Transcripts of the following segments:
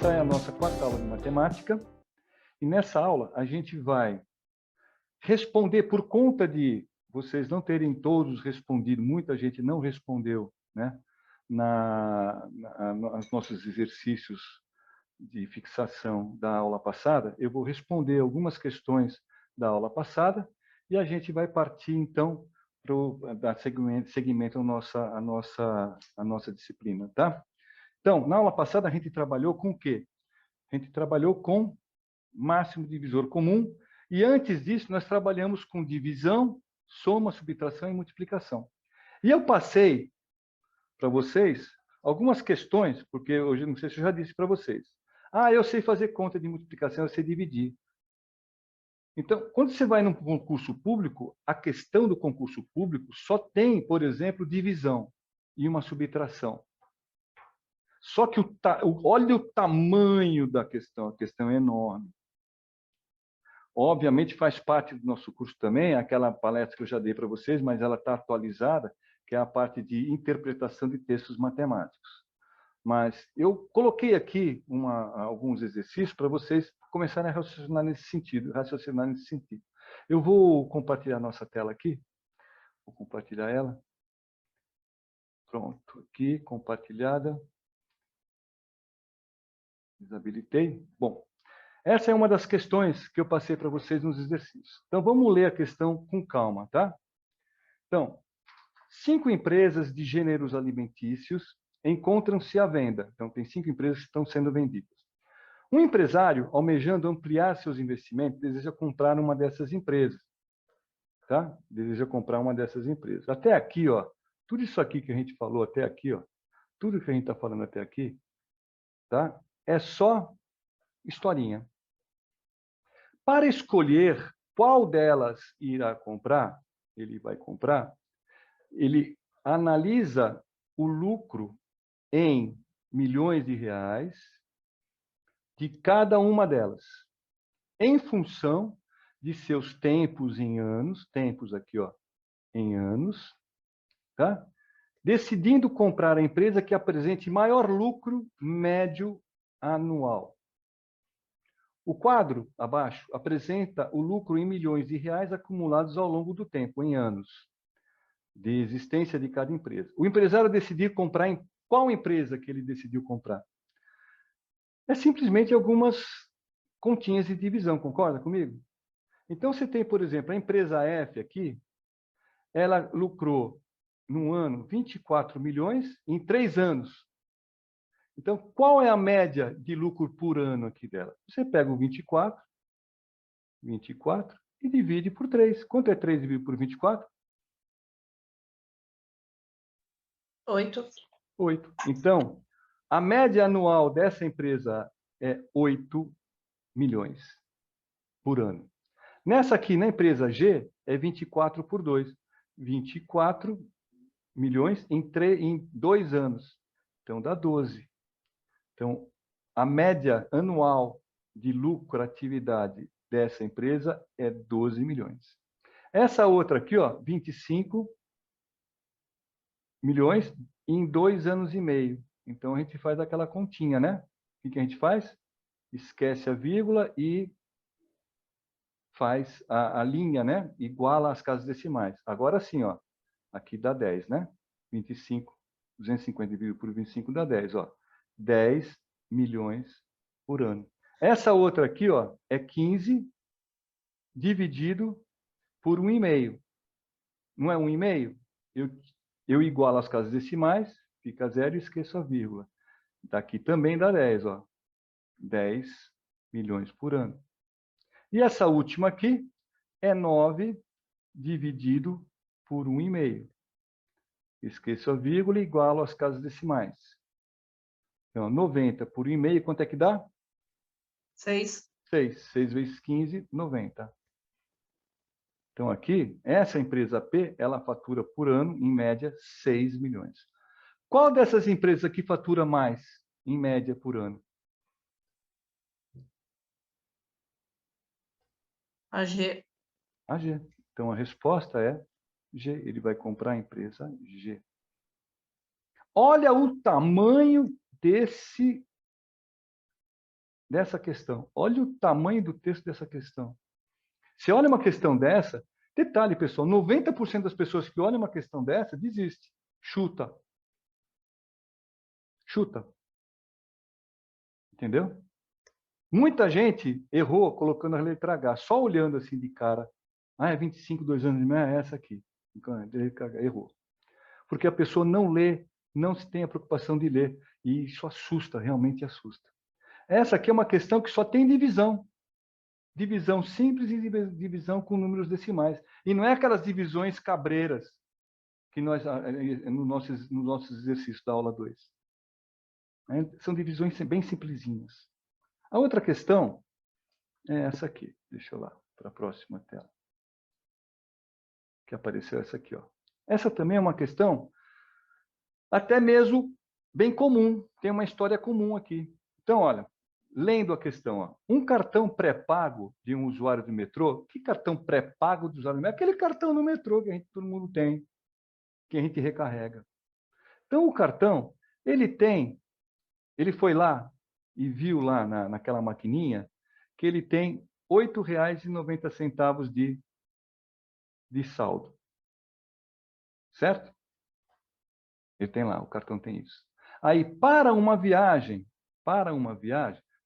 Essa é a nossa quarta aula de matemática. E nessa aula a gente vai responder, por conta de vocês não terem todos respondido, muita gente não respondeu, né, nos nossos exercícios de fixação da aula passada. Eu vou responder algumas questões da aula passada e a gente vai partir, então, para dar seguimento à nossa disciplina, tá? Então, na aula passada, a gente trabalhou com o quê? A gente trabalhou com máximo divisor comum, e antes disso, nós trabalhamos com divisão, soma, subtração e multiplicação. E eu passei para vocês algumas questões, porque hoje, não sei se eu já disse para vocês. Ah, eu sei fazer conta de multiplicação, eu sei dividir. Então, quando você vai num concurso público, a questão do concurso público só tem, por exemplo, divisão e uma subtração. Só que olha o tamanho da questão, a questão é enorme. Obviamente faz parte do nosso curso também, aquela palestra que eu já dei para vocês, mas ela está atualizada, que é a parte de interpretação de textos matemáticos. Mas eu coloquei aqui alguns exercícios para vocês começarem a raciocinar nesse sentido, Eu vou compartilhar a nossa tela aqui. Vou compartilhar ela. Pronto, aqui, compartilhada. Desabilitei. Bom, essa é uma das questões que eu passei para vocês nos exercícios. Então, vamos ler a questão com calma, tá? Então, 5 empresas de gêneros alimentícios encontram-se à venda. Então, tem 5 empresas que estão sendo vendidas. Um empresário, almejando ampliar seus investimentos, deseja comprar uma dessas empresas. Tá? Deseja comprar uma dessas empresas. Até aqui, ó, tudo isso aqui que a gente falou até aqui, ó, tudo que a gente está falando até aqui, tá? É só historinha. Para escolher qual delas irá comprar, ele vai comprar, ele analisa o lucro em milhões de reais de cada uma delas, em função de seus tempos em anos, tempos aqui, ó, em anos, tá? Decidindo comprar a empresa que apresente maior lucro médio anual. O quadro, abaixo, apresenta o lucro em milhões de reais acumulados ao longo do tempo, em anos de existência de cada empresa. O empresário decidiu comprar em qual empresa que ele decidiu comprar? É simplesmente algumas continhas de divisão, concorda comigo? Então, você tem, por exemplo, a empresa F aqui, ela lucrou, num ano, 24 milhões em 3 anos. Então, qual é a média de lucro por ano aqui dela? Você pega o 24 e divide por 3. Quanto é 3 dividido por 24? 8. 8. Então, a média anual dessa empresa é 8 milhões por ano. Nessa aqui, na empresa G, é 24 por 2. 24 milhões em 2 anos. Então, dá 12. Então, a média anual de lucratividade dessa empresa é 12 milhões. Essa outra aqui, ó, 25 milhões em 2 anos e meio. Então, a gente faz aquela continha, né? O que a gente faz? Esquece a vírgula e faz a linha, né? Iguala as casas decimais. Agora sim, ó. Aqui dá 10, né? 25, 250 dividido por 25 dá 10, ó. 10 milhões por ano. Essa outra aqui, ó, é 15 dividido por 1,5. Não é 1,5? Eu igualo as casas decimais, fica 0 e esqueço a vírgula. Daqui também dá 10, ó. 10 milhões por ano. E essa última aqui é 9 dividido por 1,5. Esqueço a vírgula e igualo as casas decimais. Então, 90 por 1,5, quanto é que dá? 6. 6. 6 vezes 15, 90. Então, aqui, essa empresa P, ela fatura por ano, em média, 6 milhões. Qual dessas empresas aqui fatura mais, em média, por ano? A G. A G. Então, a resposta é G. Ele vai comprar a empresa G. Olha o tamanho dessa questão. Olha o tamanho do texto dessa questão. Se olha uma questão dessa, detalhe, pessoal, 90% das pessoas que olham uma questão dessa desiste. Chuta. Chuta. Entendeu? Muita gente errou colocando a letra H, só olhando assim de cara. Ah, é 25, 2 anos de meia, é essa aqui. Errou. Porque a pessoa não lê, não se tem a preocupação de ler. E isso assusta, realmente assusta. Essa aqui é uma questão que só tem divisão. Divisão simples e divisão com números decimais. E não é aquelas divisões cabreiras que nós, no nossos exercícios da aula 2. São divisões bem simplesinhas. A outra questão é essa aqui. Deixa eu lá, para a próxima tela. Que apareceu essa aqui. Ó. Essa também é uma questão até mesmo bem comum. Tem uma história comum aqui. Então, olha, lendo a questão, ó, um cartão pré-pago de um usuário do metrô, que cartão pré-pago do usuário do metrô? Aquele cartão no metrô que todo mundo tem, que a gente recarrega. Então, o cartão, ele foi lá e viu lá naquela maquininha que ele tem R$ 8,90 de saldo. Certo? Ele tem lá, o cartão tem isso. Aí, para uma viagem,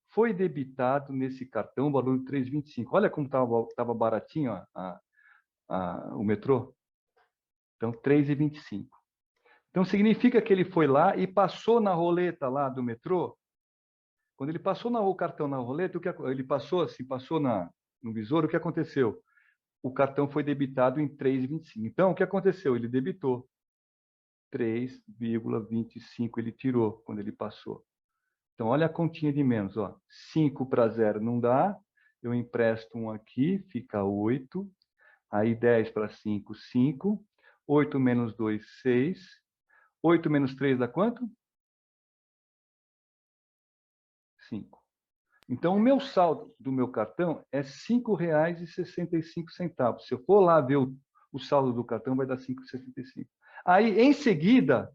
foi debitado nesse cartão o valor de 3,25. Olha como estava baratinho o metrô. Então, 3,25. Então, significa que ele foi lá e passou na roleta lá do metrô. Quando ele passou o cartão na roleta, ele passou assim, no visor, o que aconteceu? O cartão foi debitado em 3,25. Então, o que aconteceu? Ele debitou 3,25, ele tirou quando ele passou. Então, olha a continha de menos. Ó. 5 para 0 não dá. Eu empresto um aqui, fica 8. Aí 10 para 5, 5. 8 menos 2, 6. 8 menos 3 dá quanto? 5. Então, o meu saldo do meu cartão é R$ 5,65. Se eu for lá ver o saldo do cartão, vai dar 5,65. Aí, em seguida,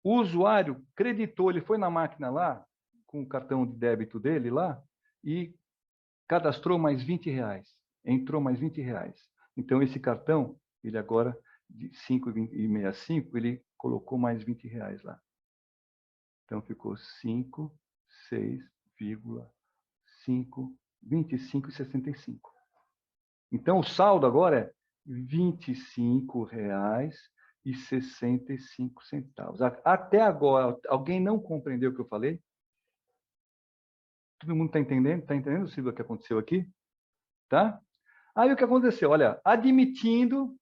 o usuário creditou, ele foi na máquina lá, com o cartão de débito dele lá, e cadastrou mais R$ 20. Entrou mais R$ 20. Então, esse cartão, ele agora, de 5,65, ele colocou mais R$ 20 lá. Então, ficou 5, 6,5, 25,65. Então, o saldo agora é R$ 25,65. Até agora, alguém não compreendeu o que eu falei? Todo mundo está entendendo? Está entendendo, Silvia, o que aconteceu aqui? Tá? Aí o que aconteceu? Olha, admitindo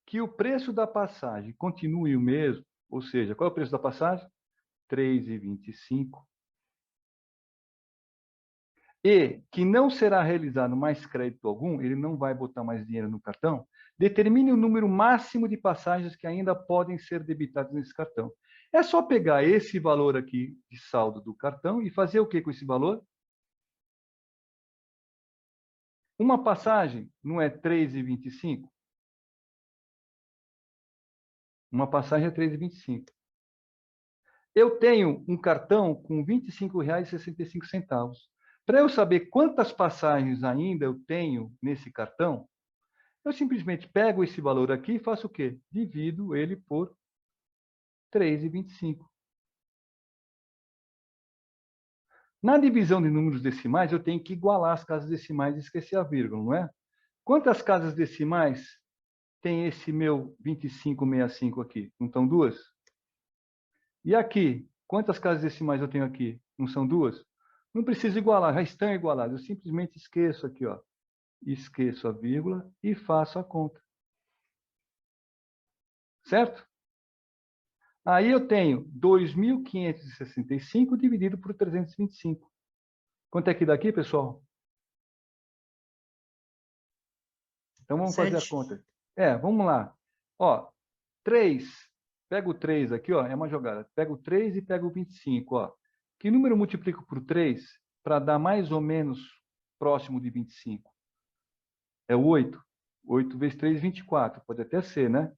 que o preço da passagem continue o mesmo, ou seja, qual é o preço da passagem? 3,25. E que não será realizado mais crédito algum, ele não vai botar mais dinheiro no cartão, determine o número máximo de passagens que ainda podem ser debitadas nesse cartão. É só pegar esse valor aqui de saldo do cartão e fazer o que com esse valor? Uma passagem não é 3,25? Uma passagem é 3,25. Eu tenho um cartão com R$ 25,65. Para eu saber quantas passagens ainda eu tenho nesse cartão, eu simplesmente pego esse valor aqui e faço o quê? Divido ele por 3,25. Na divisão de números decimais, eu tenho que igualar as casas decimais e esquecer a vírgula, não é? Quantas casas decimais tem esse meu 25,65 aqui? Não estão duas? E aqui, quantas casas decimais eu tenho aqui? Não são duas? Não preciso igualar, já estão igualadas. Eu simplesmente esqueço aqui, ó. Esqueço a vírgula e faço a conta. Certo? Aí eu tenho 2.565 dividido por 325. Quanto é que dá aqui, pessoal? Então vamos fazer a conta. Vamos lá. Ó, 3. Pega o 3 aqui, ó, é uma jogada. Pega o 3 e pega o 25, ó. Que número eu multiplico por 3 para dar mais ou menos próximo de 25? É o 8. 8 vezes 3, 24. Pode até ser, né?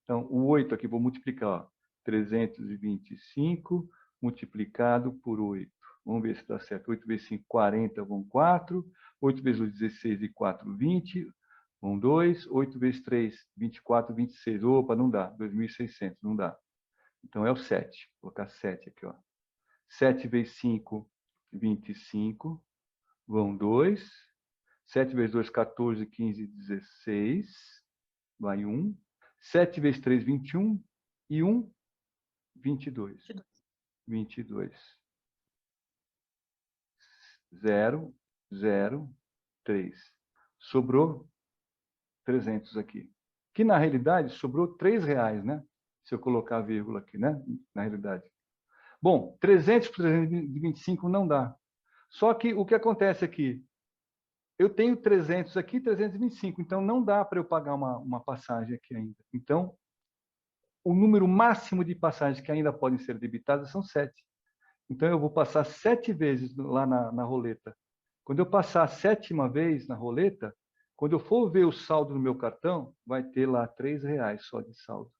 Então, o 8 aqui, vou multiplicar, ó. 325 multiplicado por 8. Vamos ver se dá certo. 8 vezes 5, 40, vão 4. 8 vezes 8, 16 e 4, 20. Vão 2. 8 vezes 3, 24, 26. Opa, não dá. 2.600, não dá. Então é o 7. Vou colocar 7 aqui, ó. 7 vezes 5, 25. Vão 2. 7 vezes 2, 14, 15, 16. Vai 1. 7 vezes 3, 21. E 1, 22. 22. 0, 0, 3. Sobrou 300 aqui. Que, na realidade, sobrou R$3, né? Se eu colocar a vírgula aqui, né? Na realidade. Bom, 300 por 325 não dá. Só que o que acontece aqui? Eu tenho 300 aqui, 325. Então, não dá para eu pagar uma passagem aqui ainda. Então, o número máximo de passagens que ainda podem ser debitadas são 7. Então, eu vou passar 7 vezes lá na roleta. Quando eu passar a 7ª vez na roleta, quando eu for ver o saldo no meu cartão, vai ter lá R$3 só de saldo.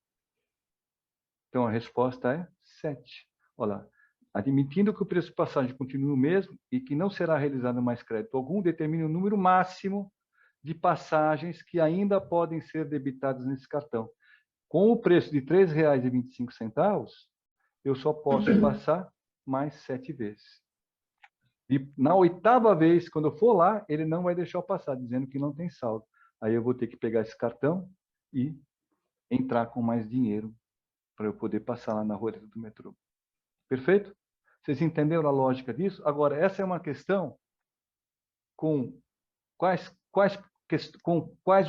Então, a resposta é 7. Olha lá. Admitindo que o preço de passagem continue o mesmo e que não será realizado mais crédito algum, determine o número máximo de passagens que ainda podem ser debitadas nesse cartão. Com o preço de R$3,25, eu só posso passar mais 7 vezes. E na 8ª vez, quando eu for lá, ele não vai deixar eu passar, dizendo que não tem saldo. Aí eu vou ter que pegar esse cartão e entrar com mais dinheiro para eu poder passar lá na roleta do metrô. Perfeito? Vocês entenderam a lógica disso? Agora, essa é uma questão com quais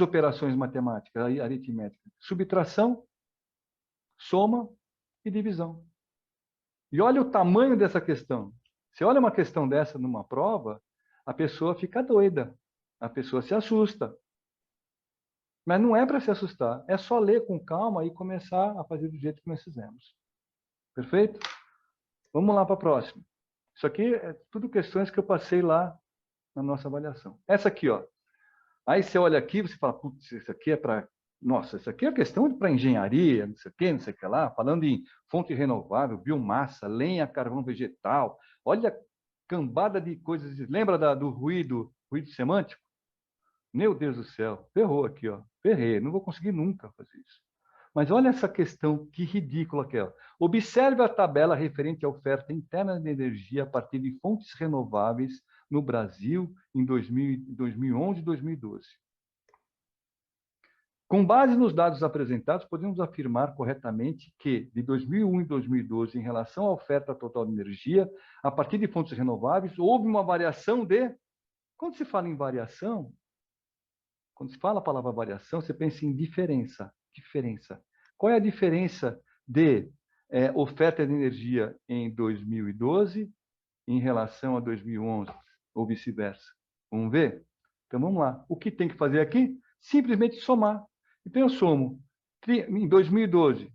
operações matemáticas, aritmética? Subtração, soma e divisão. E olha o tamanho dessa questão. Você olha uma questão dessa numa prova, a pessoa fica doida, a pessoa se assusta. Mas não é para se assustar, é só ler com calma e começar a fazer do jeito que nós fizemos. Perfeito? Vamos lá para a próxima. Isso aqui é tudo questões que eu passei lá na nossa avaliação. Essa aqui, ó. Aí você olha aqui, você fala, putz, isso aqui é para... Nossa, isso aqui é questão para engenharia, não sei o quê, não sei o que lá, falando em fonte renovável, biomassa, lenha, carvão vegetal. Olha a cambada de coisas. Lembra do ruído semântico? Meu Deus do céu, ferrou aqui, ó. Ferrei, não vou conseguir nunca fazer isso. Mas olha essa questão, que ridícula que é. Observe a tabela referente à oferta interna de energia a partir de fontes renováveis no Brasil em 2011 e 2012. Com base nos dados apresentados, podemos afirmar corretamente que, de 2001 e 2012, em relação à oferta total de energia, a partir de fontes renováveis, houve uma variação de... Quando se fala em variação, quando se fala a palavra variação, você pensa em diferença. Diferença. Qual é a diferença de oferta de energia em 2012 em relação a 2011, ou vice-versa? Vamos ver? Então, vamos lá. O que tem que fazer aqui? Simplesmente somar. Então, eu somo, em 2012,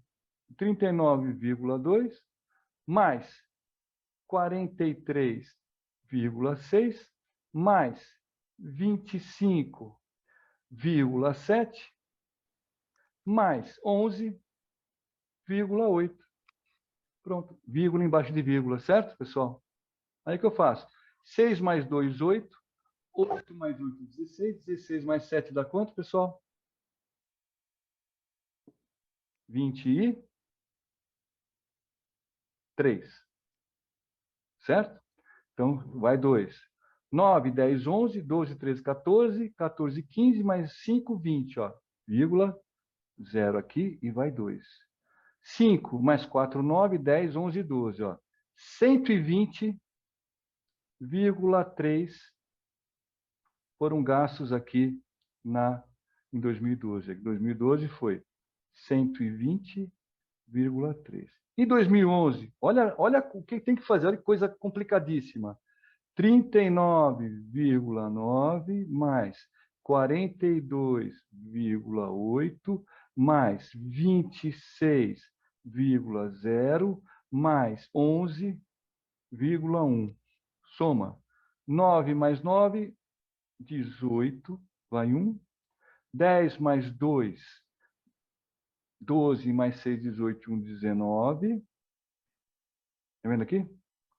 39,2 mais 43,6 mais 25,7 mais 11,8. Pronto, vírgula embaixo de vírgula, certo, pessoal? Aí que eu faço? 6 mais 2, 8. 8 mais 8, 16. 16 mais 7 dá quanto, pessoal? 23. Certo? Então, vai 2. 9, 10, 11, 12, 13, 14, 14, 15, mais 5, 20, ó. Vírgula, 0 aqui e vai 2. 5 mais 4, 9, 10, 11, 12, ó. 120,3 foram gastos aqui em 2012. 2012 foi 120,3. E 2011, olha o que tem que fazer, olha que coisa complicadíssima. 39,9 mais 42,8 mais 26,0 mais 11,1. Soma. 9 mais 9, 18, vai 1. 10 mais 2, 12 mais 6, 18, 1, 19. Está vendo aqui?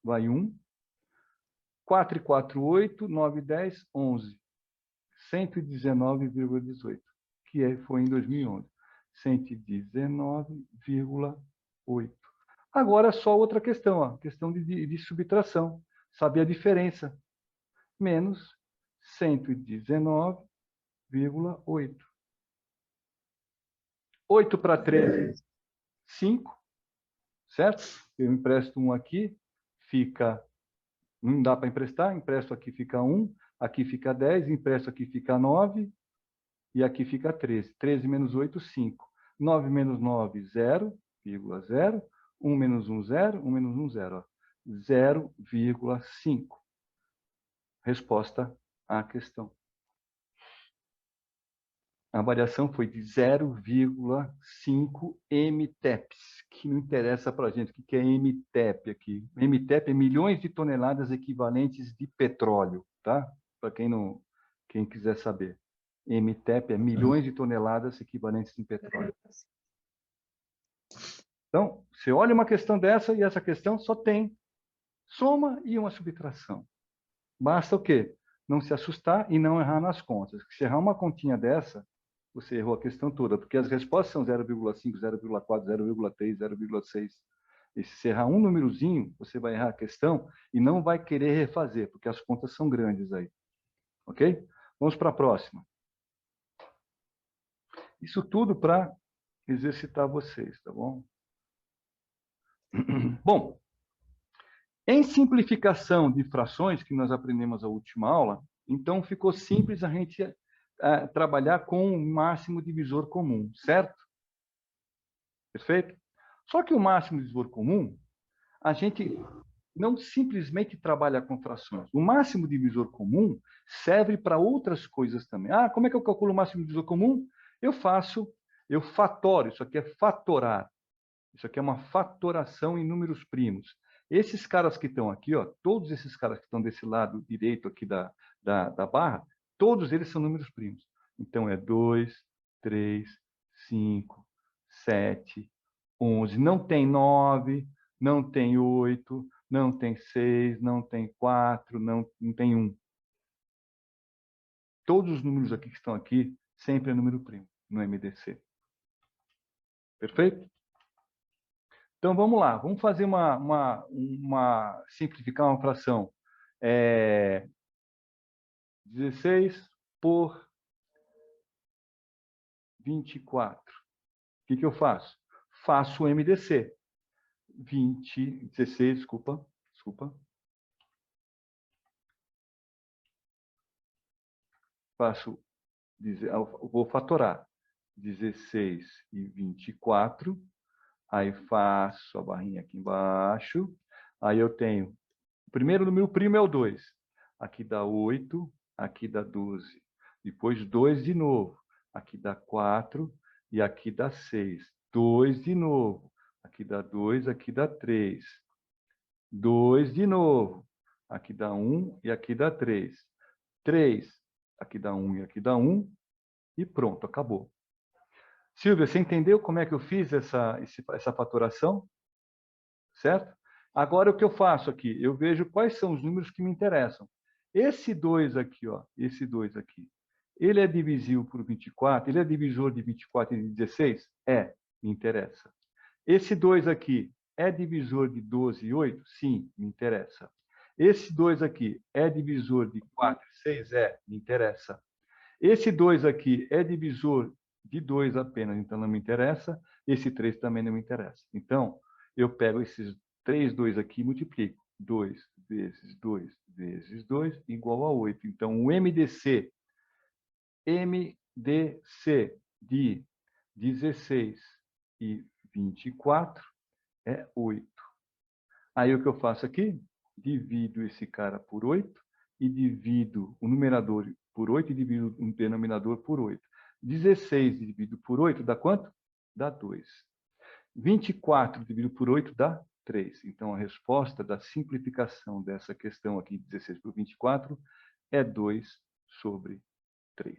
Vai 1. 4 e 4, 8, 9 e 10, 11. 119,18, foi em 2011. 119,8. Agora, só outra questão, ó, questão de subtração. Saber a diferença. Menos 119,8. 8 para 13, 5, certo? Eu empresto um aqui, fica... Não dá para emprestar, empresto aqui fica 1, aqui fica 10, empresto aqui fica 9, e aqui fica 13. 13 menos 8, 5. 9 menos 9, 0,0. 1 menos 1, 0. 1 menos 1, 0. 0,5. Resposta à questão. A variação foi de 0,5 MTEPs, que não interessa para a gente. O que é MTEP aqui? MTEP é milhões de toneladas equivalentes de petróleo, tá? Para quem quiser saber. MTEP é milhões de toneladas equivalentes de petróleo. Então, você olha uma questão dessa e essa questão só tem soma e uma subtração. Basta o quê? Não se assustar e não errar nas contas. Se errar uma continha dessa, você errou a questão toda, porque as respostas são 0,5, 0,4, 0,3, 0,6. E se você errar um númerozinho, você vai errar a questão e não vai querer refazer, porque as contas são grandes aí. Ok? Vamos para a próxima. Isso tudo para exercitar vocês, tá bom? Bom, em simplificação de frações, que nós aprendemos na última aula, então ficou simples a gente trabalhar com o máximo divisor comum, certo? Perfeito? Só que o máximo divisor comum, a gente não simplesmente trabalha com frações. O máximo divisor comum serve para outras coisas também. Ah, como é que eu calculo o máximo divisor comum? Eu fatoro, isso aqui é fatorar. Isso aqui é uma fatoração em números primos. Esses caras que estão aqui, ó, todos esses caras que estão desse lado direito aqui da barra, todos eles são números primos. Então, é 2, 3, 5, 7, 11. Não tem 9, não tem 8, não tem 6, não tem 4, não tem 1. Todos os números aqui que estão aqui, sempre é número primo no MDC. Perfeito? Então, vamos lá. Vamos fazer simplificar uma fração. 16 por 24. O que eu faço? Faço o MDC. 16, desculpa. Vou fatorar. 16 e 24. Aí faço a barrinha aqui embaixo. Aí eu tenho... O primeiro número primo é o 2. Aqui dá 8, aqui dá 12. Depois 2 de novo. Aqui dá 4 e aqui dá 6. 2 de novo. Aqui dá 2, aqui dá 3. 2 de novo. Aqui dá 1 e aqui dá 3. 3, aqui dá 1 e aqui dá 1. E pronto, acabou. Silvia, você entendeu como é que eu fiz essa fatoração? Certo? Agora, o que eu faço aqui? Eu vejo quais são os números que me interessam. Esse 2 aqui, ó, esse 2 aqui, ele é divisível por 24? Ele é divisor de 24 e de 16? É, me interessa. Esse 2 aqui é divisor de 12 e 8? Sim, me interessa. Esse 2 aqui é divisor de 4 e 6? É, me interessa. Esse 2 aqui é divisor de 2 apenas, então não me interessa. Esse 3 também não me interessa. Então, eu pego esses 3 2 aqui e multiplico. 2 vezes 2 vezes 2 igual a 8. Então, o MDC de 16 e 24 é 8. Aí, o que eu faço aqui? Divido esse cara por 8 e divido o numerador por 8 e divido o denominador por 8. 16 dividido por 8 dá quanto? Dá 2. 24 dividido por 8 dá 3. Então, a resposta da simplificação dessa questão aqui, 16 por 24, é 2 sobre 3.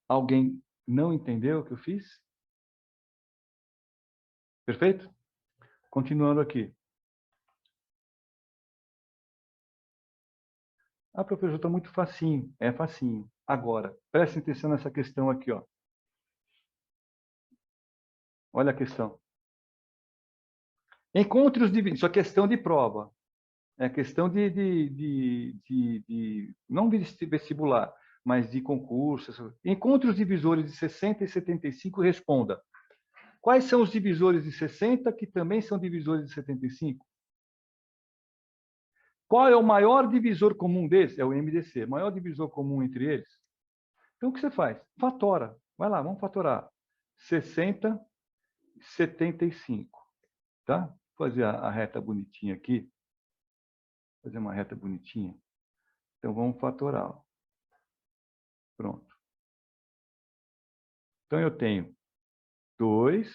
Alguém não entendeu o que eu fiz? Perfeito? Continuando aqui. Ah, professor, está muito facinho. É facinho. Agora, preste atenção nessa questão aqui, ó. Olha a questão. Encontre os divisores. Isso é questão de prova. É questão não de vestibular, mas de concurso. Encontre os divisores de 60 e 75 e responda. Quais são os divisores de 60 que também são divisores de 75? Qual é o maior divisor comum desse? É o MDC. Maior divisor comum entre eles? Então, o que você faz? Fatora. Vai lá, vamos fatorar. 60, 75. Tá? Vou fazer a reta bonitinha aqui. Fazer uma reta bonitinha. Então, vamos fatorar. Ó. Pronto. Então, eu tenho 2,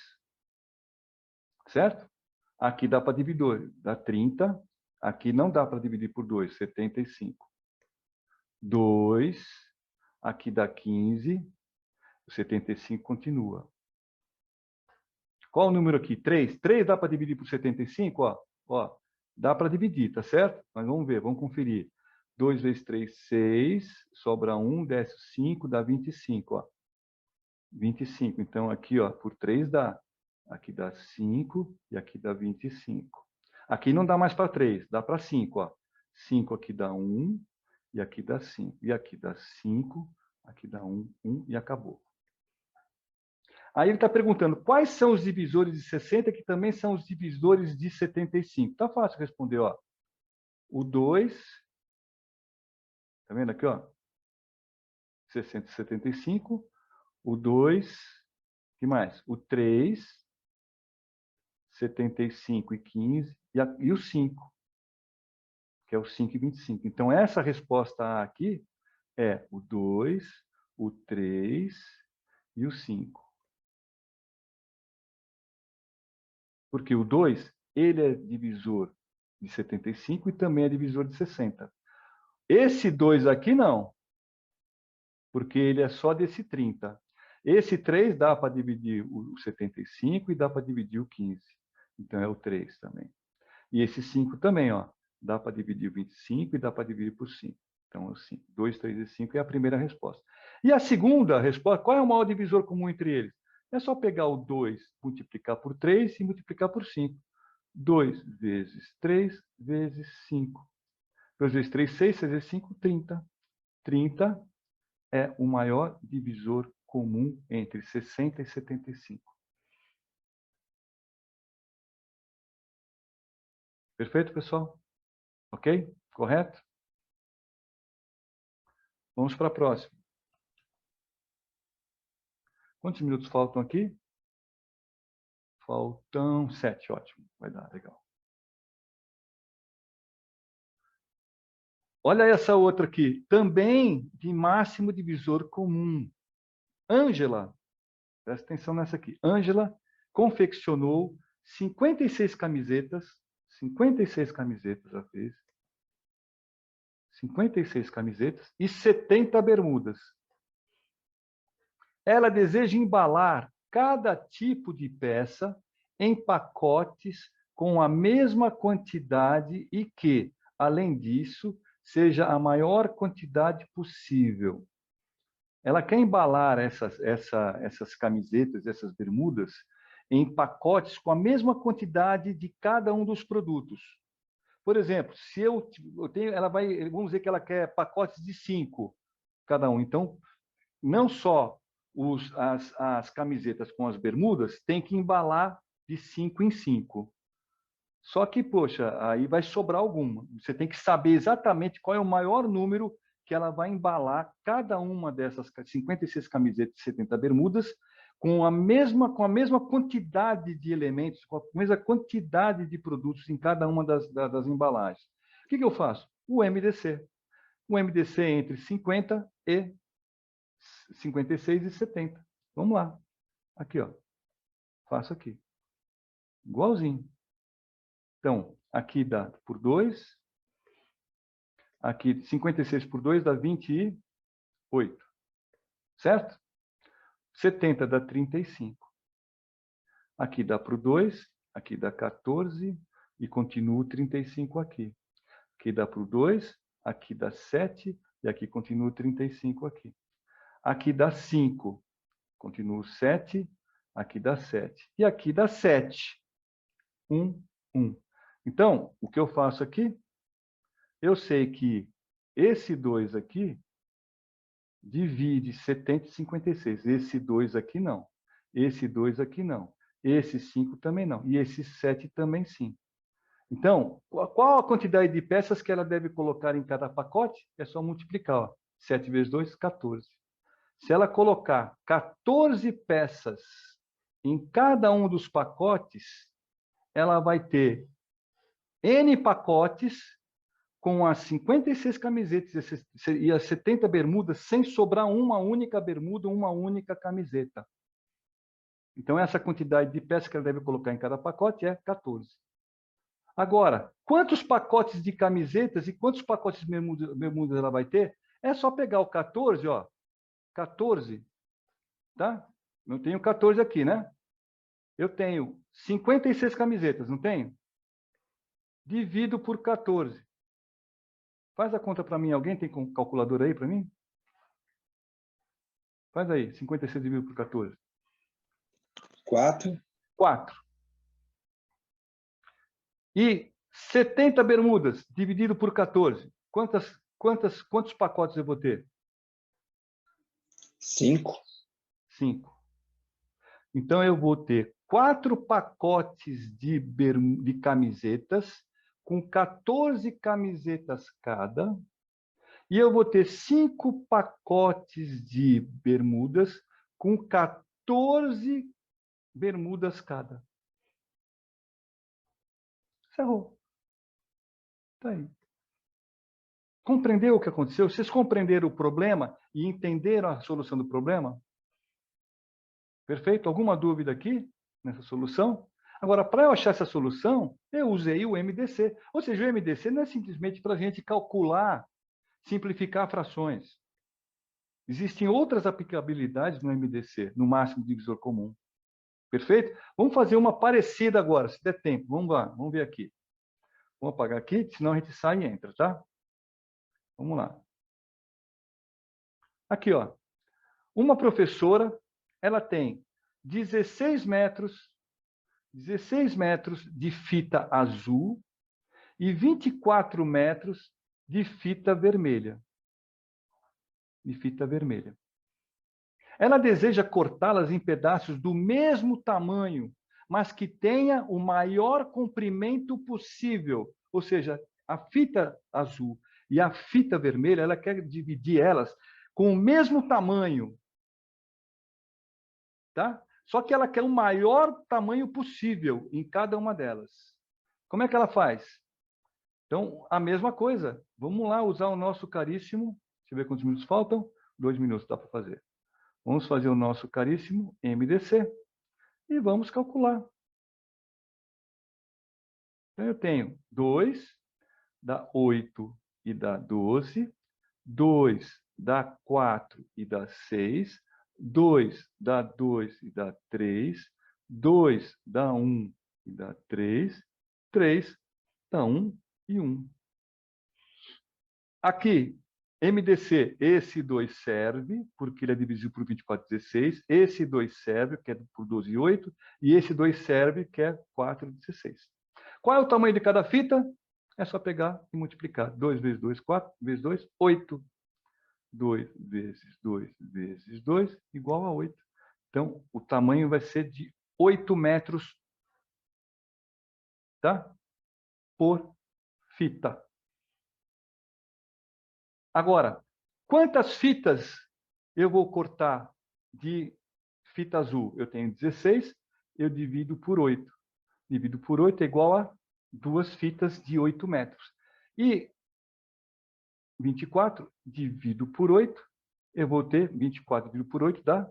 certo? Aqui dá para dividir, dá 30. Aqui não dá para dividir por 2, 75. 2, aqui dá 15, o 75 continua. Qual o número aqui? 3. 3 dá para dividir por 75? Ó, dá para dividir, tá certo? Mas vamos ver, vamos conferir. 2 vezes 3, 6. Sobra 1, desce 5, dá 25, ó. 25. Então, aqui, ó, por 3 dá. Aqui dá 5 e aqui dá 25. Aqui não dá mais para 3, dá para 5, ó. 5 aqui dá 1 e aqui dá 5. E aqui dá 5, aqui dá 1, 1 e acabou. Aí ele está perguntando quais são os divisores de 60 que também são os divisores de 75. Está fácil responder, ó. O 2, tá vendo aqui, ó? 60 e 75. O 2, que mais? O 3, 75 e 15 e o 5, que é o 5 e 25. Então, essa resposta A aqui é o 2, o 3 e o 5. Porque o 2, ele é divisor de 75 e também é divisor de 60. Esse 2 aqui não, porque ele é só desse 30. Esse 3 dá para dividir o 75 e dá para dividir o 15. Então, é o 3 também. E esse 5 também, ó, dá para dividir o 25 e dá para dividir por 5. Então, é o 5. 2, 3 e 5 é a primeira resposta. E a segunda resposta, qual é o maior divisor comum entre eles? É só pegar o 2, multiplicar por 3 e multiplicar por 5. 2 vezes 3 vezes 5. 2 vezes 3, 6, 6 vezes 5, 30. 30 é o maior divisor comum entre 60 e 75. Perfeito, pessoal? Ok? Correto? Vamos para a próxima. Quantos minutos faltam aqui? Faltam 7, ótimo. Vai dar, legal. Olha essa outra aqui, também de máximo divisor comum. Ângela, presta atenção nessa aqui. Ângela confeccionou 56 camisetas, 56 camisetas ela fez, 56 camisetas e 70 bermudas. Ela deseja embalar cada tipo de peça em pacotes com a mesma quantidade e que, além disso, seja a maior quantidade possível. Ela quer embalar essas camisetas, essas bermudas, em pacotes com a mesma quantidade de cada um dos produtos. Por exemplo, se eu tenho, vamos dizer que ela quer pacotes de 5 cada um. Então, não só as camisetas com as bermudas, tem que embalar de 5 em 5. Só que, poxa, aí vai sobrar alguma. Você tem que saber exatamente qual é o maior número que ela vai embalar cada uma dessas 56 camisetas e 70 bermudas com a mesma quantidade de elementos, com a mesma quantidade de produtos em cada uma das embalagens. O que eu faço? O MDC. O MDC é entre 50 e 56 e 70. Vamos lá. Aqui, ó. Faço aqui. Igualzinho. Então, aqui dá por 2. Aqui, 56 por 2 dá 28. Certo? 70 dá 35. Aqui dá por 2. Aqui dá 14. E continuo 35 aqui. Aqui dá por 2. aqui dá 7, e aqui continua 35 aqui. Aqui dá 5, continua 7, aqui dá 7. E aqui dá 7. 1, 1. Então, o que eu faço aqui? Eu sei que esse 2 aqui divide 70 e 56. Esse 2 aqui não. Esse 2 aqui não. Esse 5 também não. E esse 7 também sim. Então, qual a quantidade de peças que ela deve colocar em cada pacote? É só multiplicar. Ó. 7 vezes 2, 14. Se ela colocar 14 peças em cada um dos pacotes, ela vai ter N pacotes com as 56 camisetas e as 70 bermudas, sem sobrar uma única bermuda, uma única camiseta. Então, essa quantidade de peças que ela deve colocar em cada pacote é 14. Agora, quantos pacotes de camisetas e quantos pacotes de bermudas ela vai ter? É só pegar o 14, ó. 14, tá? Não tenho 14 aqui, né? Eu tenho 56 camisetas, não tenho? Divido por 14. Faz a conta para mim. Alguém tem calculadora aí para mim? Faz aí. 56 dividido por 14. 4. 4. E 70 bermudas dividido por 14. Quantos pacotes eu vou ter? 5. 5. Então, eu vou ter 4 pacotes de camisetas, com 14 camisetas cada, e eu vou ter 5 pacotes de bermudas, com 14 bermudas cada. Cerrou. Está aí. Compreendeu o que aconteceu? Vocês compreenderam o problema e entenderam a solução do problema? Perfeito? Alguma dúvida aqui nessa solução? Agora, para eu achar essa solução, eu usei o MDC. Ou seja, o MDC não é simplesmente para a gente calcular, simplificar frações. Existem outras aplicabilidades no MDC, no máximo divisor comum. Perfeito? Vamos fazer uma parecida agora, se der tempo. Vamos lá, vamos ver aqui. Vamos apagar aqui, senão a gente sai e entra, tá? Vamos lá. Aqui, ó. Uma professora, ela tem 16 metros de fita azul e 24 metros de fita vermelha. Ela deseja cortá-las em pedaços do mesmo tamanho, mas que tenha o maior comprimento possível. Ou seja, a fita azul e a fita vermelha, ela quer dividir elas com o mesmo tamanho. Tá? Só que ela quer o maior tamanho possível em cada uma delas. Como é que ela faz? Então, a mesma coisa. Vamos lá usar o nosso caríssimo. Deixa eu ver quantos minutos faltam. 2 minutos dá para fazer. Vamos fazer o nosso caríssimo MDC e vamos calcular. Então, eu tenho 2, dá 8 e dá 12. 2 dá 4 e dá 6. 2 dá 2 e dá 3. 2 dá 1 e dá 3. 3 dá 1 e 1. Aqui, MDC, esse 2 serve, porque ele é divisível por 24 e 16. Esse 2 serve, que é por 12 e 8. E esse 2 serve, que é 4 e 16. Qual é o tamanho de cada fita? É só pegar e multiplicar. 2 vezes 2, 4 vezes 2, 8. 2 vezes 2 vezes 2 igual a 8. Então, o tamanho vai ser de 8 metros, tá? Por fita. Agora, quantas fitas eu vou cortar de fita azul? Eu tenho 16, eu divido por 8. Divido por 8 é igual a 2 fitas de 8 metros. E 24 divido por 8, eu vou ter 24 dividido por 8 dá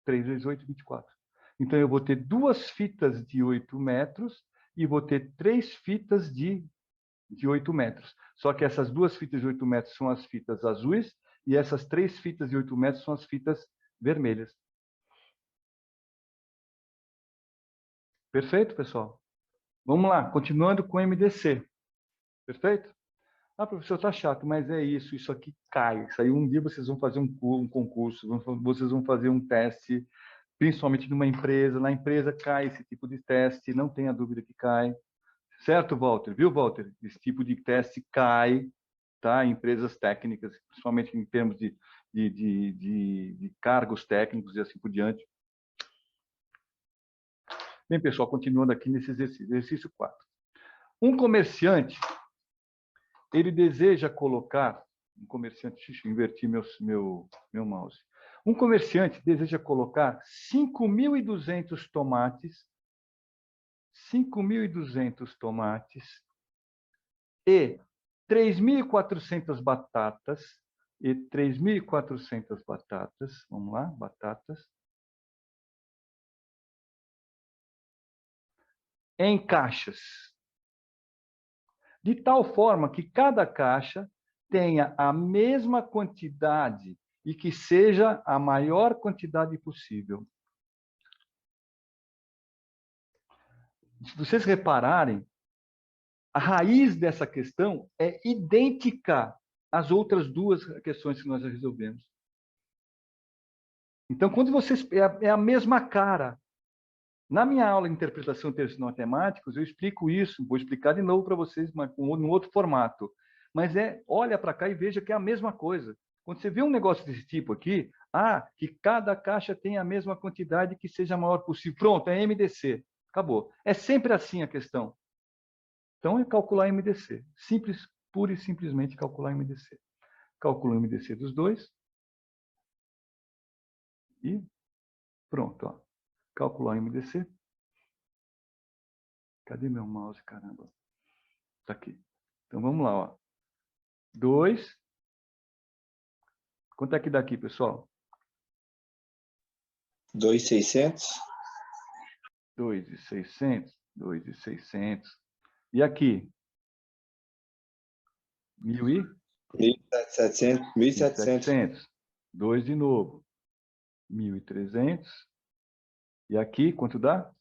3 vezes 8, 24. Então, eu vou ter 2 fitas de 8 metros e vou ter 3 fitas de 8 metros. Só que essas 2 fitas de 8 metros são as fitas azuis e essas 3 fitas de 8 metros são as fitas vermelhas. Perfeito, pessoal? Vamos lá, continuando com o MDC. Perfeito? Ah, professor, tá chato, mas é isso, isso aqui cai. Isso aí um dia vocês vão fazer um concurso, vocês vão fazer um teste, principalmente numa empresa. Na empresa cai esse tipo de teste, não tenha dúvida que cai. Certo, Walter? Viu, Walter? Esse tipo de teste cai, tá? Em empresas técnicas, principalmente em termos de cargos técnicos e assim por diante. Bem, pessoal, continuando aqui nesse exercício 4. Um comerciante, ele deseja colocar, inverti meu mouse. Um comerciante deseja colocar 5.200 tomates, 5.200 tomates e 3.400 batatas, vamos lá, batatas, em caixas, de tal forma que cada caixa tenha a mesma quantidade e que seja a maior quantidade possível. Se vocês repararem, a raiz dessa questão é idêntica às outras duas questões que nós já resolvemos. Então, quando vocês... É a mesma cara. Na minha aula de interpretação de textos matemáticos, eu explico isso, vou explicar de novo para vocês, mas num outro formato. Mas olha para cá e veja que é a mesma coisa. Quando você vê um negócio desse tipo aqui, que cada caixa tem a mesma quantidade que seja a maior possível. Pronto, é MDC. Acabou. É sempre assim a questão. Então, é calcular MDC. Simples, pura e simplesmente calcular MDC. Calculo o MDC dos dois. E pronto, ó. Calcular o MDC. Cadê meu mouse, caramba? Está aqui. Então, vamos lá, ó. 2. Quanto é que dá aqui, pessoal? 2.600. 2.600. 2.600. E aqui? 1.700. 1.700. 2 de novo. 1.300. E aqui, quanto dá?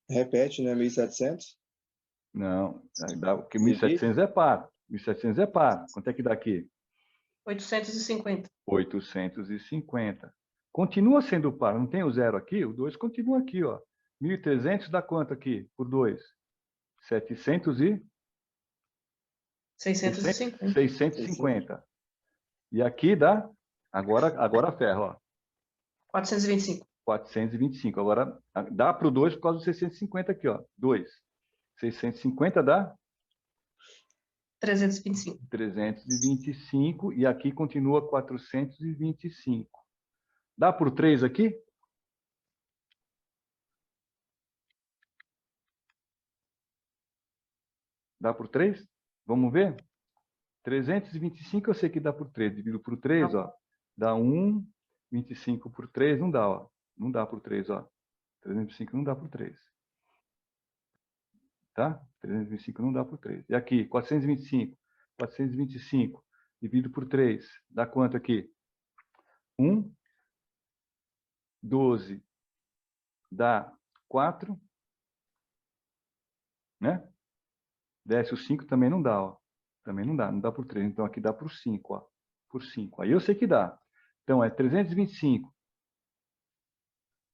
Repete, né? 1.700. Não, dá, porque 1.700 é par. 1.700 é par. Quanto é que dá aqui? 850. 850. Continua sendo par, não tem o zero aqui? O 2 continua aqui, ó. 1.300 dá quanto aqui por 2? 650. 650. E aqui dá, agora ferro, ó. 425. 425. Agora dá para o 2 por causa do 650 aqui, ó. 2. 650 dá? 325. 325. E aqui continua 425. Dá por 3 aqui? Dá por 3? Vamos ver? 325 eu sei que dá por 3. Divido por 3, ó. Dá 1. 25 por 3 não dá, ó. Não dá por 3, ó. 325 não dá por 3. Tá? 325 não dá por 3. E aqui, 425. 425 dividido por 3. Dá quanto aqui? 1. 12. Dá 4. Né? Desce o 5 também não dá, ó. Também não dá por 3. Então aqui dá por 5, ó. Por 5. Aí eu sei que dá. Então é 325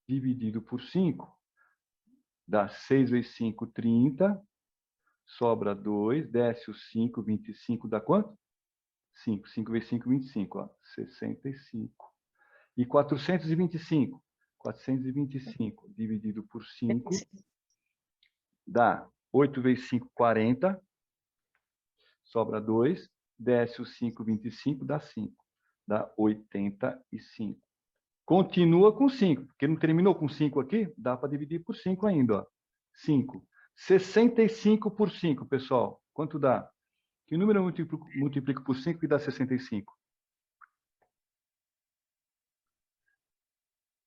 dividido por 5 dá 6 vezes 5, 30. Sobra 2, desce o 5, 25, dá quanto? 5. 5 vezes 5, 25, ó. 65. E 425. 425 dividido por 5 dá 8 vezes 5, 40. Sobra 2. Desce o 5, 25, dá 5. Dá 85. Continua com 5, porque não terminou com 5 aqui? Dá para dividir por 5 ainda, ó. 5. 65 por 5, pessoal. Quanto dá? Que número eu multiplico por 5 e dá 65?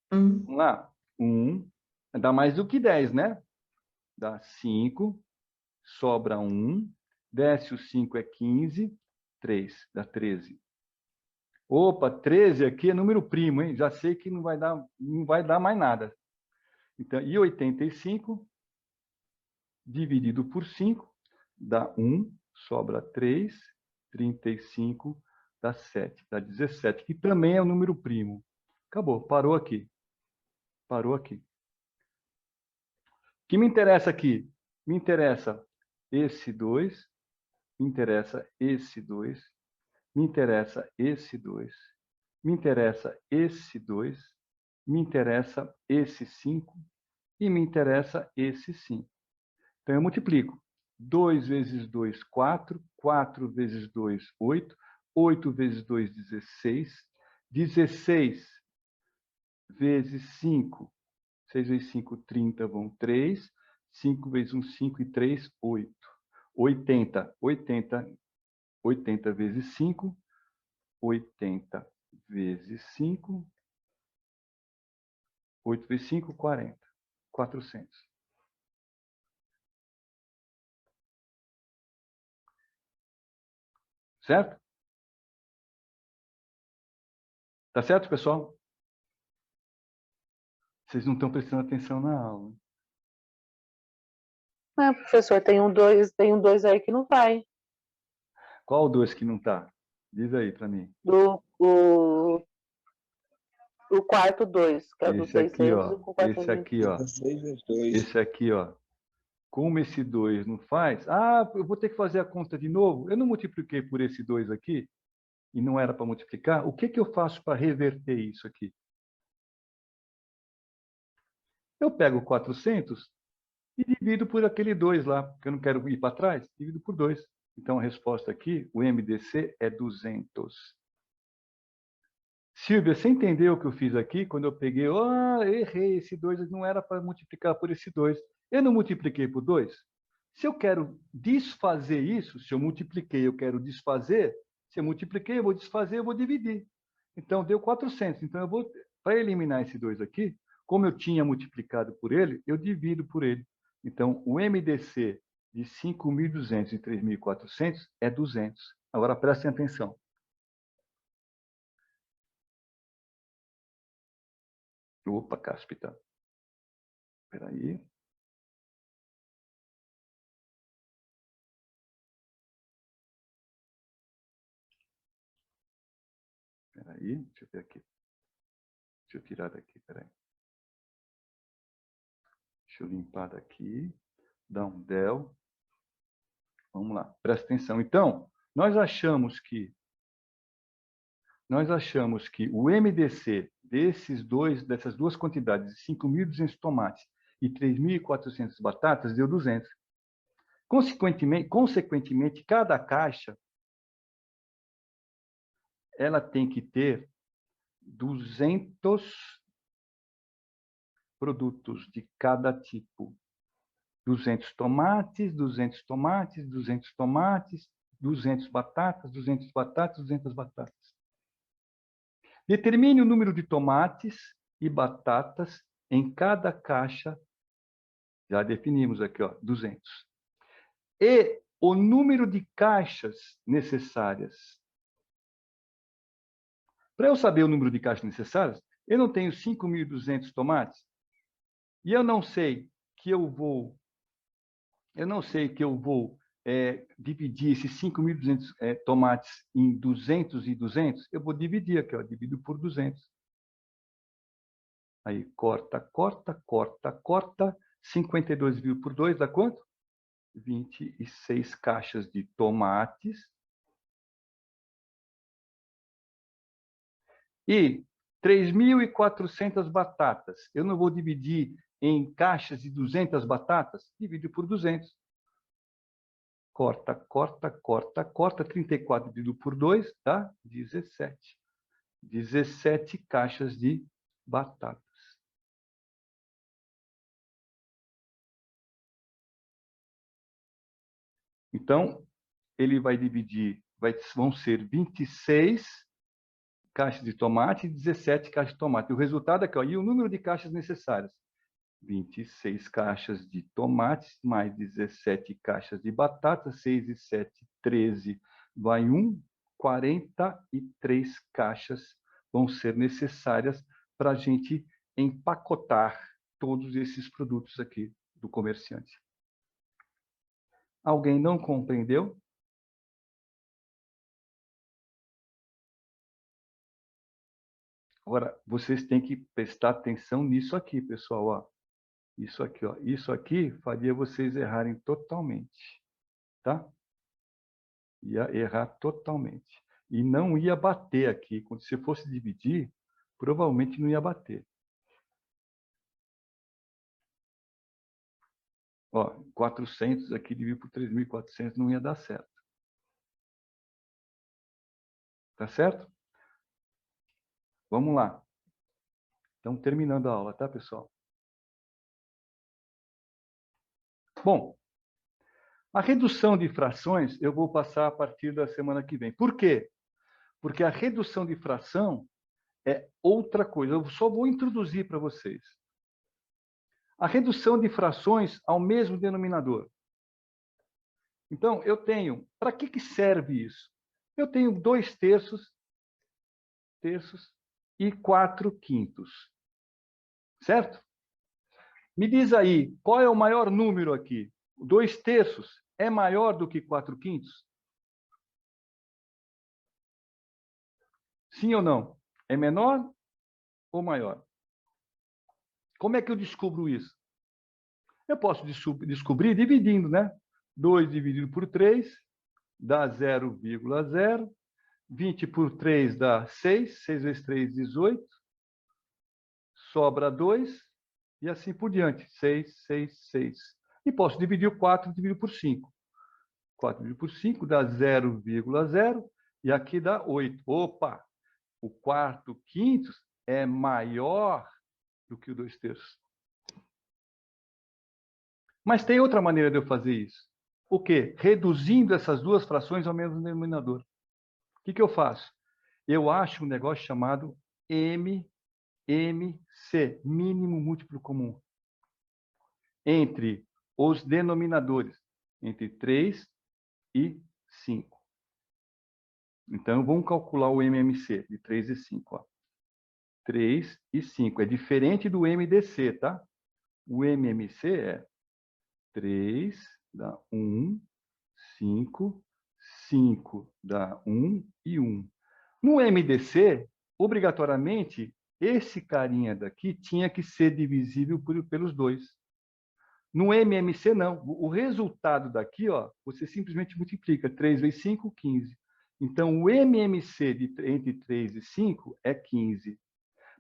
Vamos lá. 1. Dá mais do que 10, né? Dá 5. Sobra 1. Desce o 5 é 15. 3. Dá 13. Opa, 13 aqui é número primo, hein? Já sei que não vai dar mais nada. Então, e 85? dividido por 5, dá 1, sobra 3, 35, dá 7, dá 17, que também é um número primo. Acabou, parou aqui. Parou aqui. O que me interessa aqui? Me interessa esse 2, me interessa esse 2, me interessa esse 2, me interessa esse 2, me interessa esse 5 e me interessa esse 5. Então, eu multiplico. 2 vezes 2, 4. 4 vezes 2, 8. 8 vezes 2, 16. 16 vezes 5. 6 vezes 5, 30, vão 3. 5 vezes 1, 5 e 3, 8. 80. 80 vezes 5. 80 vezes 5. 8 vezes 5, 40. 400. Certo? Tá certo, pessoal? Vocês não estão prestando atenção na aula. Professor, tem um 2 aí que não vai. Qual 2 que não está? Diz aí para mim. O quarto 2, que é o do Esse aqui, 600 ó. e o 4 Esse aqui, ó. 16 vezes 2. Esse aqui, ó. Como esse 2 não faz... Ah, eu vou ter que fazer a conta de novo. Eu não multipliquei por esse 2 aqui e não era para multiplicar. O que que eu faço para reverter isso aqui? Eu pego 400 e divido por aquele 2 lá, porque eu não quero ir para trás. Divido por 2. Então, a resposta aqui, o MDC é 200. Silvia, você entendeu o que eu fiz aqui? Quando eu peguei, errei, esse 2 não era para multiplicar por esse 2. Eu não multipliquei por 2? Se eu quero desfazer isso, se eu multipliquei, eu quero desfazer, se eu multipliquei, eu vou desfazer, eu vou dividir. Então, deu 400. Então, eu vou, para eliminar esse 2 aqui, como eu tinha multiplicado por ele, eu divido por ele. Então, o MDC de 5.200 e 3.400 é 200. Agora, prestem atenção. Opa, Cáspita. Espera aí. Espera aí, deixa eu ver aqui. Deixa eu tirar daqui, espera aí. Deixa eu limpar daqui. Dar um del. Vamos lá, presta atenção. Então, nós achamos que o MDC dessas duas quantidades, 5.200 tomates e 3.400 batatas, deu 200. Consequentemente, cada caixa ela tem que ter 200 produtos de cada tipo. 200 tomates, 200 tomates, 200 tomates, 200 batatas, 200 batatas, 200 batatas. Determine o número de tomates e batatas em cada caixa. Já definimos aqui, ó, 200. E o número de caixas necessárias. Para eu saber o número de caixas necessárias, eu não tenho 5.200 tomates e eu não sei que eu vou dividir esses 5.200 tomates em 200 e 200, eu vou dividir aqui, ó, divido por 200. Aí, corta, corta, corta, corta. 52 dividido por 2 dá quanto? 26 caixas de tomates. E 3.400 batatas. Eu não vou dividir em caixas de 200 batatas? Divido por 200. Corta, corta, corta, corta. 34 dividido por 2 dá 17. 17 caixas de batatas. Então, ele vai dividir, vão ser 26 caixas de tomate e 17 caixas de tomate. O resultado aqui, ó, e o número de caixas necessárias? 26 caixas de tomates, mais 17 caixas de batata, 6 e 7, 13, vai 1, 43 caixas vão ser necessárias para a gente empacotar todos esses produtos aqui do comerciante. Alguém não compreendeu? Agora, vocês têm que prestar atenção nisso aqui, pessoal. Ó. Isso aqui, ó. Isso aqui faria vocês errarem totalmente. Tá? Ia errar totalmente. E não ia bater aqui. Quando você fosse dividir, provavelmente não ia bater. Ó, 400 aqui dividido por 3.400 não ia dar certo. Tá certo? Vamos lá. Estamos terminando a aula, tá, pessoal? Bom, a redução de frações eu vou passar a partir da semana que vem. Por quê? Porque a redução de fração é outra coisa. Eu só vou introduzir para vocês. A redução de frações ao mesmo denominador. Então, eu tenho... Para que serve isso? Eu tenho 2 terços e 4/5. Certo? Me diz aí, qual é o maior número aqui? 2 terços é maior do que 4/5? Sim ou não? É menor ou maior? Como é que eu descubro isso? Eu posso descobrir dividindo, né? 2 dividido por 3 dá 0,0. 20 por 3 dá 6. 6 vezes 3, 18. Sobra 2. E assim por diante. 6, 6, 6. E posso dividir o 4 dividido por 5. 4 dividido por 5 dá 0,0. E aqui dá 8. Opa! O 4/5 é maior do que o 2 terços. Mas tem outra maneira de eu fazer isso. O quê? Reduzindo essas duas frações ao mesmo denominador. O que eu faço? Eu acho um negócio chamado MMC, mínimo múltiplo comum, entre os denominadores, entre 3 e 5. Então, vamos calcular o MMC de 3 e 5. Ó. 3 e 5. É diferente do MDC, tá? O MMC é 3 dá 1, 5, 5 dá 1 e 1. No MDC, obrigatoriamente, esse carinha daqui tinha que ser divisível pelos 2. No MMC, não. O resultado daqui, ó, você simplesmente multiplica. 3 vezes 5, 15. Então, o MMC entre 3 e 5 é 15.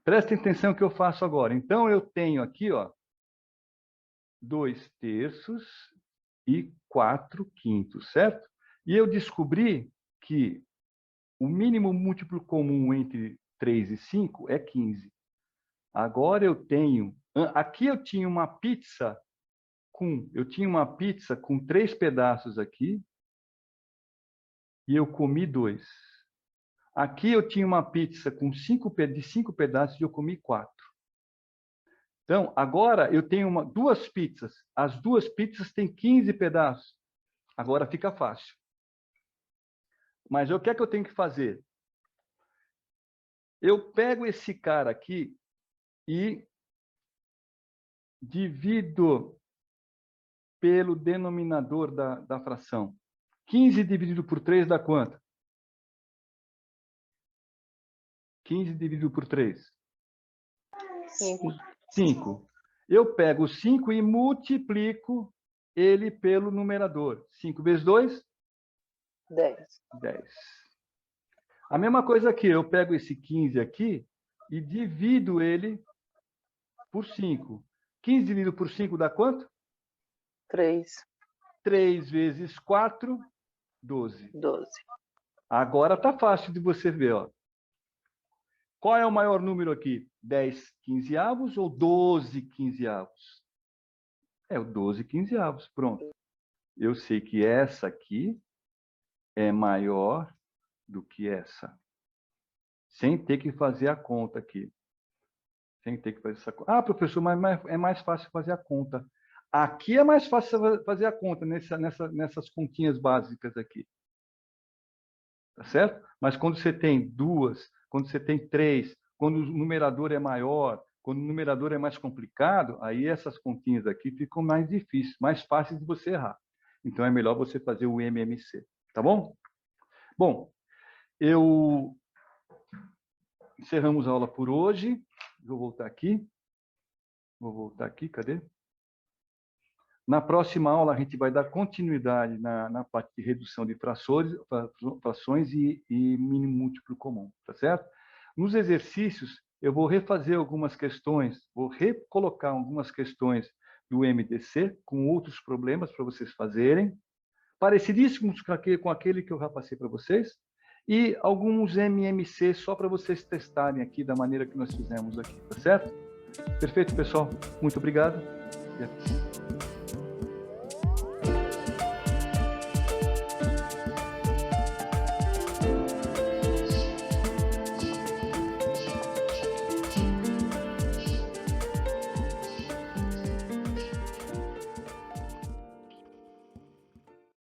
Presta atenção no que eu faço agora. Então, eu tenho aqui, ó, 2 terços e 4/5, certo? E eu descobri que o mínimo múltiplo comum entre 3 e 5 é 15. Agora eu tenho... Aqui eu tinha uma pizza com 3 pedaços aqui e eu comi 2. Aqui eu tinha uma pizza de 5 pedaços e eu comi 4. Então, agora eu tenho 2 pizzas. As 2 pizzas têm 15 pedaços. Agora fica fácil. Mas o que é que eu tenho que fazer? Eu pego esse cara aqui e divido pelo denominador da fração. 15 dividido por 3 dá quanto? 15 dividido por 3? 5. 5. Eu pego o 5 e multiplico ele pelo numerador. 5 vezes 2? 10. 10. A mesma coisa aqui, eu pego esse 15 aqui e divido ele por 5. 15 dividido por 5 dá quanto? 3. 3 vezes 4, 12. 12. Agora tá fácil de você ver, ó. Qual é o maior número aqui? 10 quinzeavos ou 12 quinzeavos? É o 12 quinzeavos, pronto. Eu sei que essa aqui é maior do que essa. Sem ter que fazer a conta aqui. Sem ter que fazer essa conta. Ah, professor, mas é mais fácil fazer a conta. Aqui é mais fácil fazer a conta, nessas continhas básicas aqui. Tá certo? Mas quando você tem 2, quando você tem 3, quando o numerador é maior, quando o numerador é mais complicado, aí essas continhas aqui ficam mais difíceis, mais fáceis de você errar. Então, é melhor você fazer o MMC, tá bom? Bom, encerramos a aula por hoje. Vou voltar aqui. Cadê? Na próxima aula, a gente vai dar continuidade na parte de redução de frações e mínimo múltiplo comum, tá certo? Nos exercícios, eu vou refazer algumas questões, vou recolocar algumas questões do MDC com outros problemas para vocês fazerem, parecidíssimos com aquele que eu já passei para vocês, e alguns MMC só para vocês testarem aqui da maneira que nós fizemos aqui, tá certo? Perfeito, pessoal? Muito obrigado.